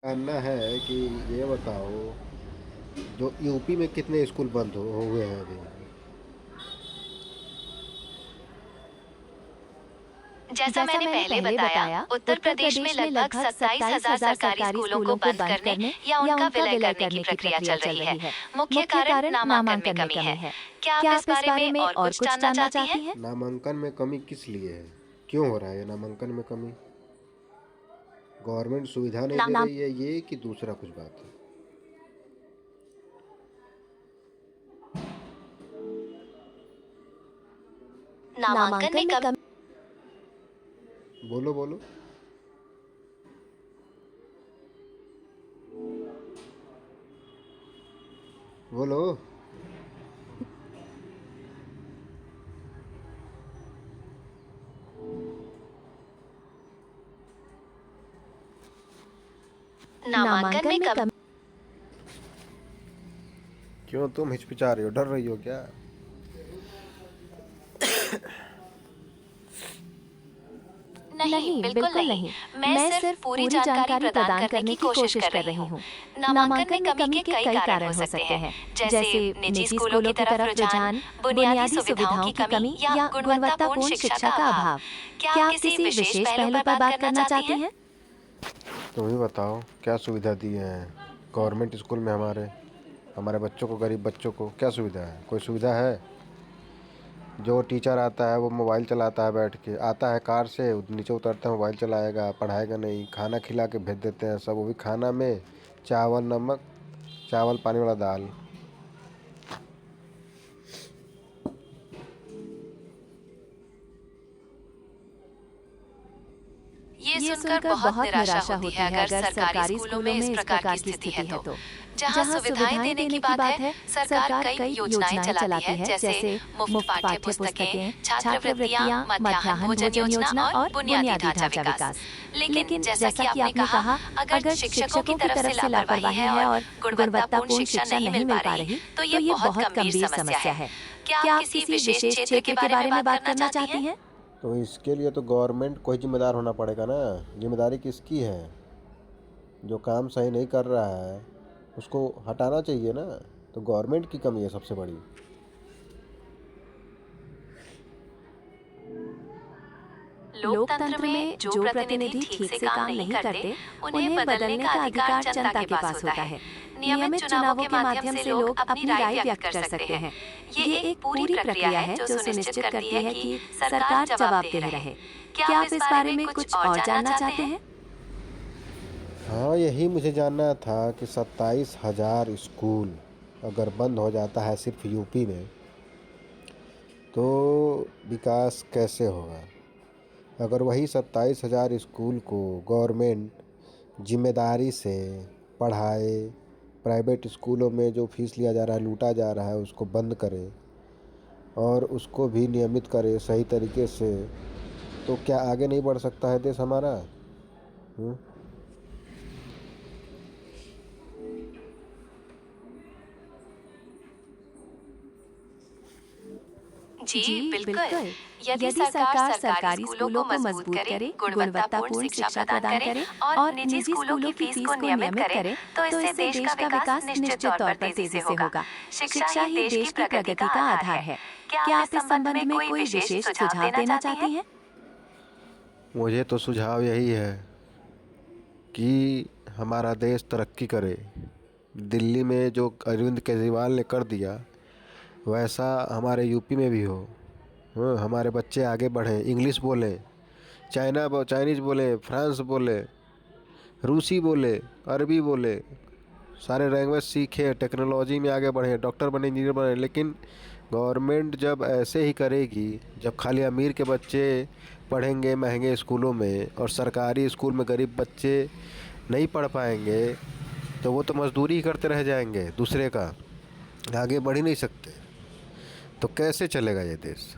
जानना है कि ये बताओ, जो यूपी में कितने स्कूल बंद हो हुए हैं अभी? जैसा जैसा मैंने मैंने पहले पहले बताया, बताया, उत्तर उत्तर प्रदेश में प्रदेश में लगभग लगभग 27,000 27,000 सरकारी सरकारी स्कूलों को स्कूलों को बंद बंद करने करने या या उनका उनका विलय विलय करने की करने की प्रक्रिया प्रक्रिया चल चल रही है। रही है। मुख्य मुख्य कारण कारण नामांकन में नामांकन में कमी कमी है। है। क्या आप क्या इस आप इस बारे बारे में में और और कुछ कुछ जानना जानना चाहती हैं? चाहती हैं? नामांकन में कमी किस लिए है? क्यों हो रहा है ये नामांकन में कमी? गवर्नमेंट सुविधा नहीं दे नाम रही है ये कि दूसरा कुछ बात है? नामांकन में नामांकन में कमी कमी बोलो बोलो। बोलो। नामांकन नामांकन में में कमी कमी क्यों तुम हिचकिचा रही हो, डर रही हो क्या? नहीं, नहीं, बिल्कुल बिल्कुल नहीं। नहीं। मैं मैं सिर्फ सिर्फ पूरी पूरी जानकारी जानकारी प्रदान प्रदान करने करने की की कोशिश कोशिश कर कर रही रही हूँ। हूँ। नामांकन में नामांकन में कमी कमी के के कई कई कारण हो कारण हो सकते सकते हैं, हैं, जैसे जैसे निजी निजी स्कूलों की स्कूलों की तरफ तरफ रुझान, रुझान, बुनियादी बुनियादी सुविधाओं की सुविधाओं की कमी कमी या या गुणवत्तापूर्ण गुणवत्तापूर्ण शिक्षा शिक्षा का का अभाव। अभाव। क्या क्या आप आप किसी किसी विशेष विशेष पहलू पहलू पर पर बात बात करना करना चाहती चाहती हैं? हैं? तुम ही बताओ, क्या सुविधा दी है गवर्नमेंट स्कूल में? हमारे हमारे बच्चों को, गरीब बच्चों को क्या सुविधा है? कोई सुविधा है? जो टीचर आता है वो मोबाइल चलाता है, बैठ के आता है कार से, नीचे उतरता है मोबाइल चलाएगा, पढ़ाएगा नहीं। खाना खिला के भेज देते हैं सब, वो भी खाना में चावल नमक, चावल पानी वाला दाल। ये ये सुनकर सुनकर बहुत बहुत निराशा निराशा होती होती है है अगर अगर सरकारी सरकारी स्कूलों में स्कूलों इस में इस प्रकार की प्रकार की स्थिति है स्थिति है तो। तो। जहाँ जहाँ सुविधाएं सुविधाएं देने की देने की बात है, बात है, सरकार सरकार कई कई योजनाएं योजनाएं चलाती चलाती है, है, जैसे जैसे मुफ्त मुफ्त पाठ्य पाठ्य पुस्तकें, पुस्तकें, छात्रवृत्तियां, छात्रवृत्तियां, मध्याह्न मध्याह्न भोजन भोजन योजना योजना और और बुनियादी बुनियादी ढांचा ढांचा विकास। विकास। लेकिन लेकिन जैसा कि जैसा कि आपने आपने कहा, कहा, अगर अगर शिक्षकों की शिक्षकों की तरफ से तरफ से लापरवाही लापरवाही है है और और गुणवत्तापूर्ण गुणवत्तापूर्ण शिक्षा शिक्षा नहीं मिल नहीं पा मिल पा रही, रही, तो तो ये ये बहुत बहुत गंभीर गंभीर समस्या समस्या है। है। क्या आप क्या आप किसी किसी विशेष विशेष क्षेत्र के क्षेत्र के बारे में बारे में बात बात करना करना चाहती चाहती हैं? हैं? तो इसके लिए तो गवर्नमेंट को ही जिम्मेदार होना पड़ेगा ना। जिम्मेदारी किसकी है? जो काम सही नहीं कर रहा है उसको हटाना चाहिए ना। तो गवर्नमेंट की कमी है सबसे बड़ी। लोकतंत्र लोकतंत्र में में जो जो प्रतिनिधि प्रतिनिधि ठीक ठीक से से काम काम नहीं नहीं करते, करते, उन्हें उन्हें बदलने बदलने का का अधिकार अधिकार जनता जनता के के पास पास होता होता है। है। नियमित नियमित चुनावों चुनावों के के माध्यम माध्यम से से लोग लोग अपनी अपनी राय राय व्यक्त व्यक्त कर कर सकते सकते हैं। हैं। ये ये एक एक पूरी पूरी प्रक्रिया प्रक्रिया है है जो जो सुनिश्चित सुनिश्चित करती है करती है कि कि सरकार सरकार जवाबदेह जवाबदेह रहे। रहे। क्या क्या आप आप इस इस बारे बारे में में कुछ कुछ और और जानना जानना चाहते चाहते हैं? हैं? हाँ, यही मुझे जानना था कि 27,000 स्कूल अगर बंद हो जाता है सिर्फ यूपी में, तो विकास कैसे होगा? अगर वही 27,000 स्कूल को गवर्नमेंट जिम्मेदारी से पढ़ाए, प्राइवेट स्कूलों में जो फीस लिया जा रहा है, लूटा जा रहा है, उसको बंद करे और उसको भी नियमित करे सही तरीके से, तो क्या आगे नहीं बढ़ सकता है देश हमारा? हम्म? जी जी बिल्कुल। बिल्कुल। यदि यदि सरकार सरकार सरकारी सरकारी स्कूलों को स्कूलों को मजबूत मजबूत करे, करे, गुणवत्तापूर्ण गुणवत्तापूर्ण शिक्षा शिक्षा प्रदान प्रदान करे करे और और निजी निजी स्कूलों की स्कूलों की फीस को फीस को नियमित नियमित करे, करे, तो तो इससे इससे देश का देश का विकास विकास निश्चित निश्चित तौर तौर पर पर तेजी से तेजी से होगा। होगा। शिक्षा शिक्षा ही ही देश की देश की प्रगति का प्रगति का आधार आधार है। है। क्या आप क्या इस आप इस संबंध संबंध में में कोई कोई विशेष विशेष सुझाव सुझाव देना देना चाहती हैं? चाहती हैं? मुझे तो सुझाव यही है कि हमारा देश तरक्की करे। दिल्ली में जो अरविंद केजरीवाल ने कर दिया, वैसा हमारे यूपी में भी हो। हमारे बच्चे आगे बढ़ें, इंग्लिश बोलें, चाइनीज़ बोलें, फ्रांस बोले, रूसी बोले, अरबी बोले, सारे लैंग्वेज सीखे, टेक्नोलॉजी में आगे बढ़े, डॉक्टर बने, इंजीनियर बने। लेकिन गवर्नमेंट जब ऐसे ही करेगी, जब खाली अमीर के बच्चे पढ़ेंगे महंगे स्कूलों में और सरकारी स्कूल में गरीब बच्चे नहीं पढ़ पाएंगे, तो वो तो मजदूरी ही करते रह जाएंगे दूसरे का, आगे बढ़ ही नहीं सकते। तो कैसे चलेगा ये देश?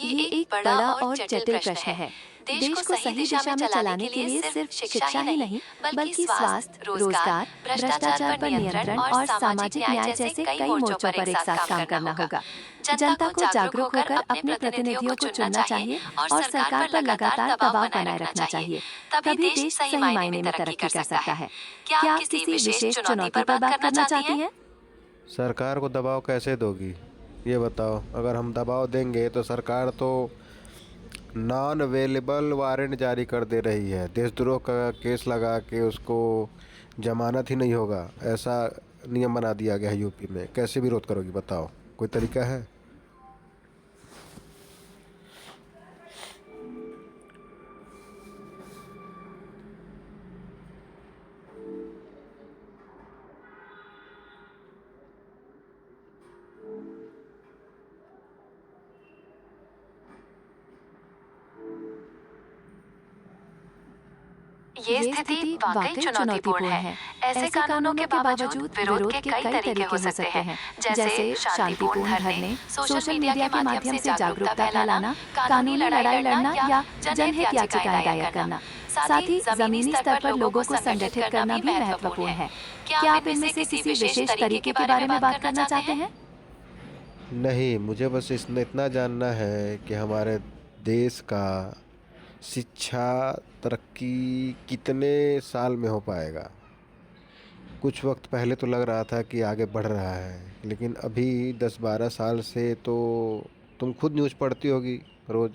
ये एक बड़ा और जटिल प्रश्न है। देश को सही दिशा में चलाने के लिए सिर्फ शिक्षा ही नहीं, बल्कि स्वास्थ्य, रोजगार, भ्रष्टाचार पर नियंत्रण और सामाजिक न्याय जैसे कई मोर्चों पर एक साथ काम करना होगा। जनता को जागरूक होकर अपने प्रतिनिधियों को चुनना चाहिए और सरकार पर लगातार दबाव बनाए रखना चाहिए। तभी देश सही मायने में तरक्की कर सकता है। क्या आप किसी विशेष चुनौती पर बात करना चाहती हैं? सरकार को दबाव कैसे दोगी, ये बताओ। अगर हम दबाव देंगे तो सरकार तो नॉन अवेलेबल वारंट जारी कर दे रही है। देशद्रोह का केस लगा के उसको जमानत ही नहीं होगा, ऐसा नियम बना दिया गया है यूपी में। कैसे विरोध करोगी बताओ, कोई तरीका है? ये स्थिति वाकई चुनौतीपूर्ण है। ऐसे कानूनों के बावजूद विरोध के कई तरीके हो सकते हैं, जैसे शांतिपूर्ण धरने, सोशल मीडिया के माध्यम से जागरूकता फैलाना, कानूनी लड़ाई लड़ना या जनहित याचिकाएं दायर करना। साथ ही जमीनी स्तर पर लोगों को संगठित करना भी महत्वपूर्ण है। क्या आप इनमें से किसी विशेष तरीके के बारे में बात करना चाहते हैं? नहीं, मुझे बस इसमें इतना जानना है कि हमारे देश का शिक्षा तरक्की कितने साल में हो पाएगा। कुछ वक्त पहले तो लग रहा था कि आगे बढ़ रहा है, लेकिन अभी 10-12 साल से तो तुम खुद न्यूज़ पढ़ती होगी रोज़,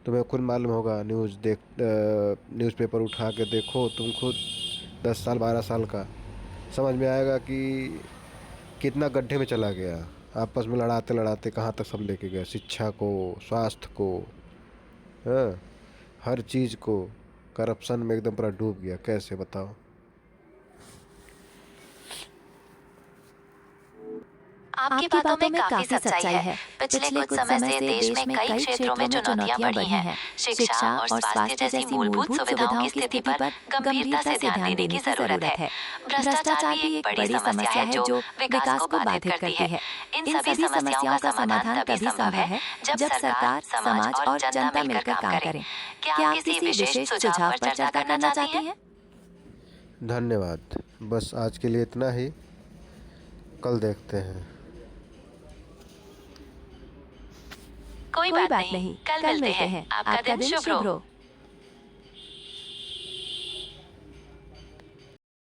तुम्हें खुद मालूम होगा। न्यूज़पेपर उठा के देखो तुम खुद, 10 साल 12 साल का, समझ में आएगा कि कितना गड्ढे में चला गया। आपस में लड़ाते लड़ाते कहाँ तक सब लेके गया, शिक्षा को, स्वास्थ्य को, हाँ, हर चीज़ को। करप्शन में एकदम पूरा डूब गया। कैसे बताओ? आपकी बातों में काफी सच्चाई है। पिछले कुछ समय से देश में कई क्षेत्रों में चुनौतियां बढ़ी हैं। शिक्षा और स्वास्थ्य जैसी मूलभूत सुविधाओं की स्थिति पर गंभीरता से ध्यान देने की जरूरत है। भ्रष्टाचार भी एक बड़ी समस्या है जो विकास को बाधित करती है। इन सभी समस्याओं का समाधान तभी संभव है जब सरकार, समाज और जनता मिलकर काम करें। क्या आप किसी विशेष सुझाव पर चर्चा करना चाहती हैं? धन्यवाद। बस आज के लिए इतना ही, कल देखते हैं। कोई बात नहीं, कल मिलते हैं। आपका दिन शुभ हो।